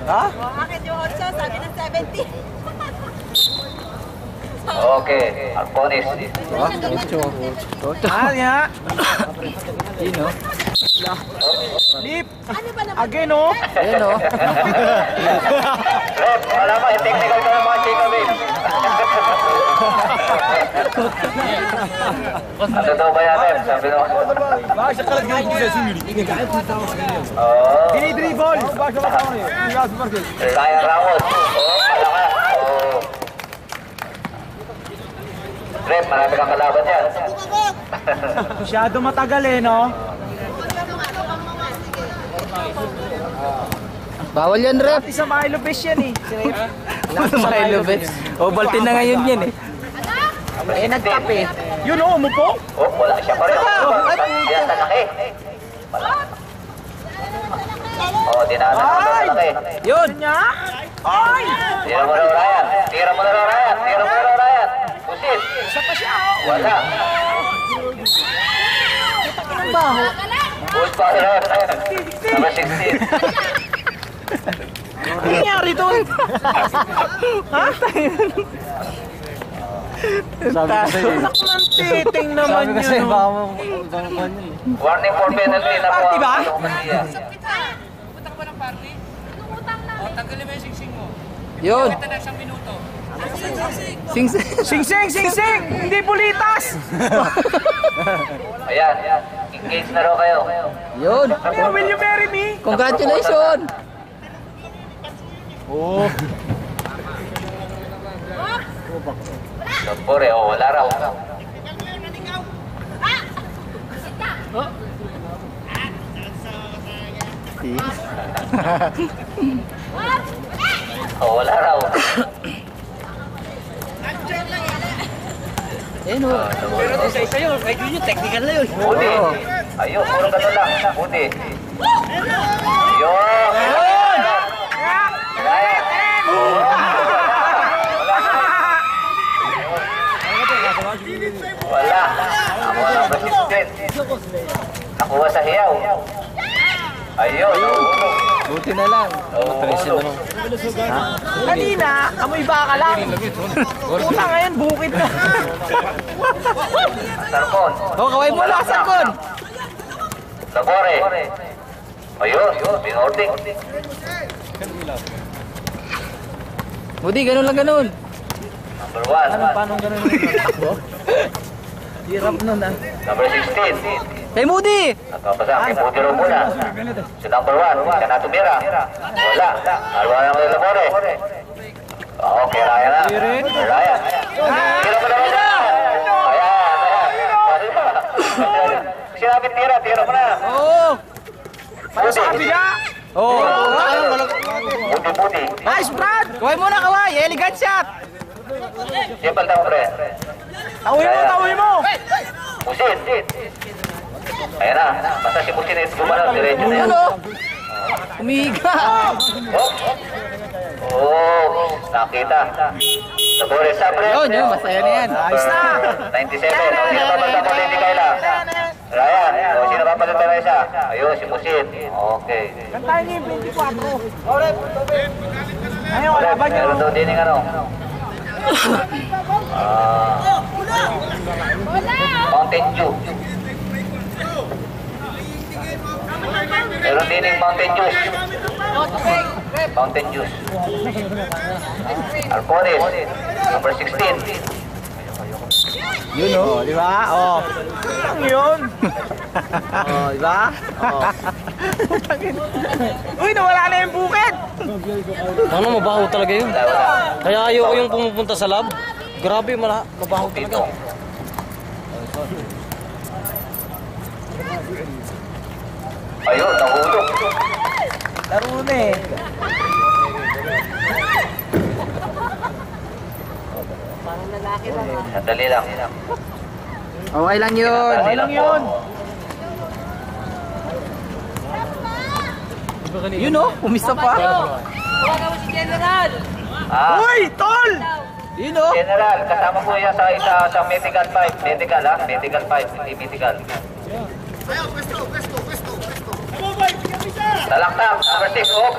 Ha? Bakit yung 8? Sabi ng 70. Okay, Arponis. Ah, niya. Yun, oh. Lip. Ano ba naman? Again, oh. Ayun, oh. Rep, wala ba? Technical ka ng mga chika, babe. Ano daw ba yan, Rep? Sabi nyo. Bakit ka lang sa sumili? Oo. Dinidribble. Bakit ka lang Ryan Ramos. Oo, malaka. Oo. Rep, marami kang kalaban yan. Masyado matagal eh, no? Bawal yan, rep. Pati sa Milo Fish yan eh. Milo Fish. Ovaltine na ngayon yan eh. Eh, nagkape. Yun oh, umupo. Oh, wala siya pa rin. Yan, talaki. Oh, dinaanan mo sa talaki. Yun niya. Ay! Tira mo na Ryan. Tira mo na Ryan. Tira mo na Ryan. Pusit. Isa pa siya. Wala. Ang baho. Push pa rin. Number 16. Ano nangyari doon? Ha? Sabi ko sa'yo. Ang titing naman yun. Sabi ko sa'yo, baka Warning for penalty na po. Diba? Utang ba ng party? Utang na. O, tanggalin mo yung sing-sing mo. yun. Kita na isang minuto. Sing Sing-sing! Hindi bulitas! Ayan. Engage na raw kayo. Yun. Ano, will you marry me? Congratulations. Oh. Pore, oh, wala raw. Oh, wala raw. Ayun o. Pero isa yun, kay Junior, technical na yun. Buti. Ayun, puro ganun lang. Buti. Ayun. Ryan. Wala. Ako ang number 16. Nakuha sa hiyaw. Ayun. Buti na lang. Nauulog. Kanina, amoy baka lang. Puta ngayon, bukid na. Sarkon. Oh, kaway mo lang, Sarkon. Labore. Ayun. Binording. Budi, ganun lang ganun. Number 1. Paano ganun yung takbo? Hirap nun ah. Number 16. Kay Moody. Nagpapasa kay Pudiro muna. Si number 1. Siya na tumira. Wala. Alwa na mga Labore. Okay, Ryan na. Ryan. Tira mo naman na. Ayan. Sinabi tira mo na. Oo. Para sa kabila. Oo. Buti. Nice, Brad! Kaway mo na, kaway. Elegant shot. Siyempre daw, pre. Tawin mo! Pusin. Ayan na. Basta si Pusin ay gumalaw. Diretso na yan. Ano? Umiga. Oh, nakita. Labore sa pre. Yun, masaya na yan. Ayos na! 97. O, sino papalit mo Lady Kayla? Ryan. O, sino papalit mo isa? Ayun, si Pusin. Okay. Kantahin niyo yung 24. Ayun, wala ba niyo? Meron daw din yung ano. Mountain Dew. Meron din yung Mountain Juice. Mountain Juice. Arpones. Number 16. Yun o, di ba? Oh. Ang yun. Oh, di ba? Oh. Uy, nawala na yung bukid. Ano, mabaho talaga yun. Kaya ayoko yung pumupunta sa lab. Grabe, mabaho talaga. Ayun, nahulog. Laro na eh. Sandali lang. Okay lang yun. Okay lang yun. Yun o, umisa pa. Huwag mo si General. Uy, tol! Yun o. General, kasama po yan sa medical pipe. Medical ha? Medical pipe, hindi medical. Talaktak, number 6, oh.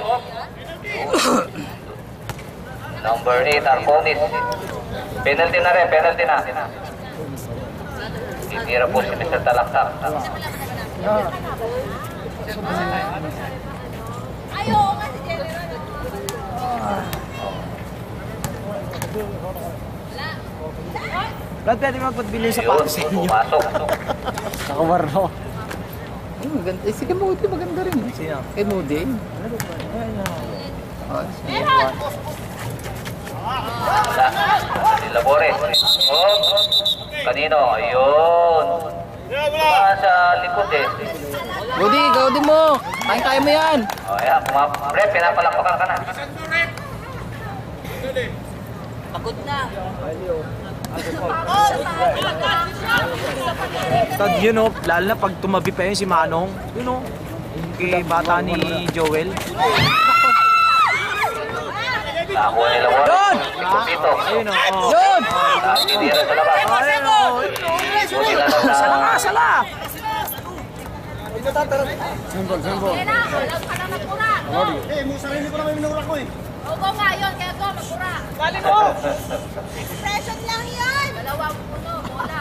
Number 8, Arconis. Penalty na rin, penalty na. Titira po si Mr. Talaktak. Ayaw nga si General. Brad, pwede magpatbili sa Yun, patos sa inyo. pumasok. Nakawarno. Ay, maganda. Eh, si Kay Moody, maganda rin. Sino? Kay Moody. Wala. Si Labore. Oh, kanino? Ayun. Tumaan sa likod eh. Moody, ikaw din mo. Kaya mo yan. O, ayan. Pre, pinapalakpakan ka na. Pagod na. Tad, yun o, lalo na pag tumabi pa yun si Manong. Yun o, kay bata ni Joel. Nakuha ni Labore. Yun! Dito. Ayun o. Yun! Tinira sa labas. Ayun o. Buti na lang na. Sala nga, sala! Kaya na, wala ka na magpura. Ogo nga yun, kaya ko magpura. Bali mo! Expression lang yan! Dalawang puno, bola.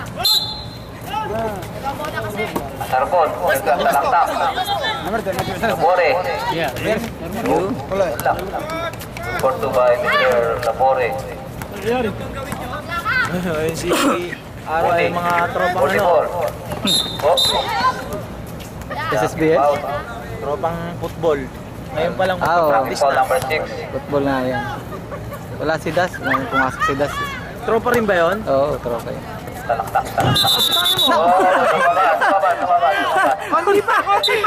Dalawang bola kasi. Sarkon, Talaktak. Labore. Wala. Porto by Mr. Labore. Ayun si Araw ay mga tropang ano. 44. Oh, SSBL? foul. Tropang football. Ngayon pa lang Ah, oo. magpa-practice Foul na. number 6. Football na yan. Wala si Das. Nang pumasok si Das. Tropa rin ba yun? Oo, tropa yun. Talaktak. Oh, tumaba. Konti pa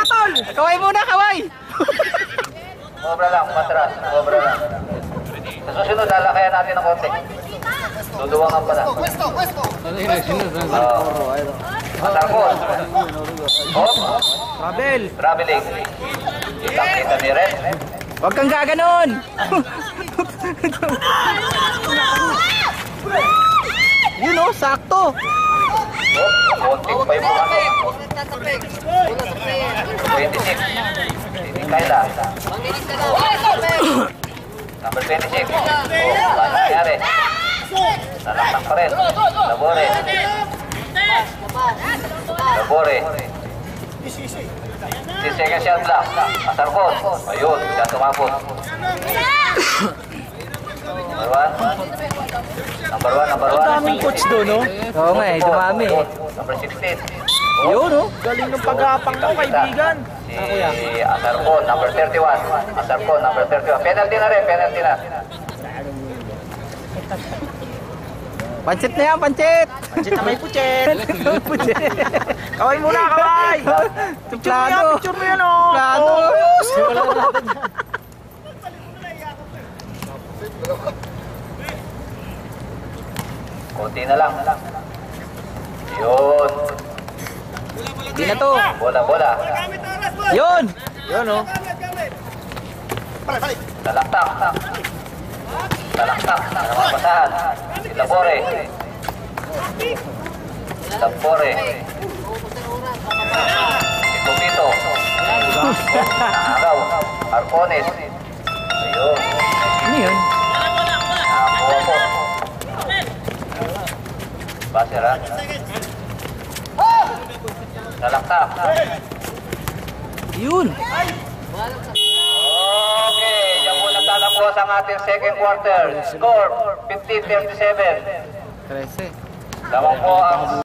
tol! Kaway muna, kaway! Sobra lang, matras. Sobra lang. Sa susunod, lalakayan natin ng konti. Duduwangan pa na. Matarkon. Oh, Travel! traveling. Kitang-kita ni Red. Huwag kang gaganon! Yun o, sakto! Oh, konting pa yung mga 26. Hindi Kayla. Number 26. Oh, paano nangyari? Nalaktak pa rin. Labore. Labore. 6 seconds shot block. Asarkon. Ayun, siya tumapos. Number 1. Daming coach doon, no? Oo nga eh, dumami eh. Number 16. Yun, no? Galing ng pag-aapang mo, kaibigan. Si Asarkon, number 31. Asarkon, number 31. Penalty na rin, penalty na. Pancit na yan, pancit! Pansit na may puchet. Kaway muna, kaway! Suplado! Picture mo yan, oh! Suplado! Kunti na lang. Yun. Di na to! Bola. Yun! Yun, no? Talaktak. Namapasahan. Si Labore. Si Tupito. Nakagaw. Arcones. Ayun. Ano yun? Nakakuha po. Basera. Talaktak. Yun! Okay, yan po nagtatapos ang ating second quarter. Score, 15-37. 13. Lamang po ang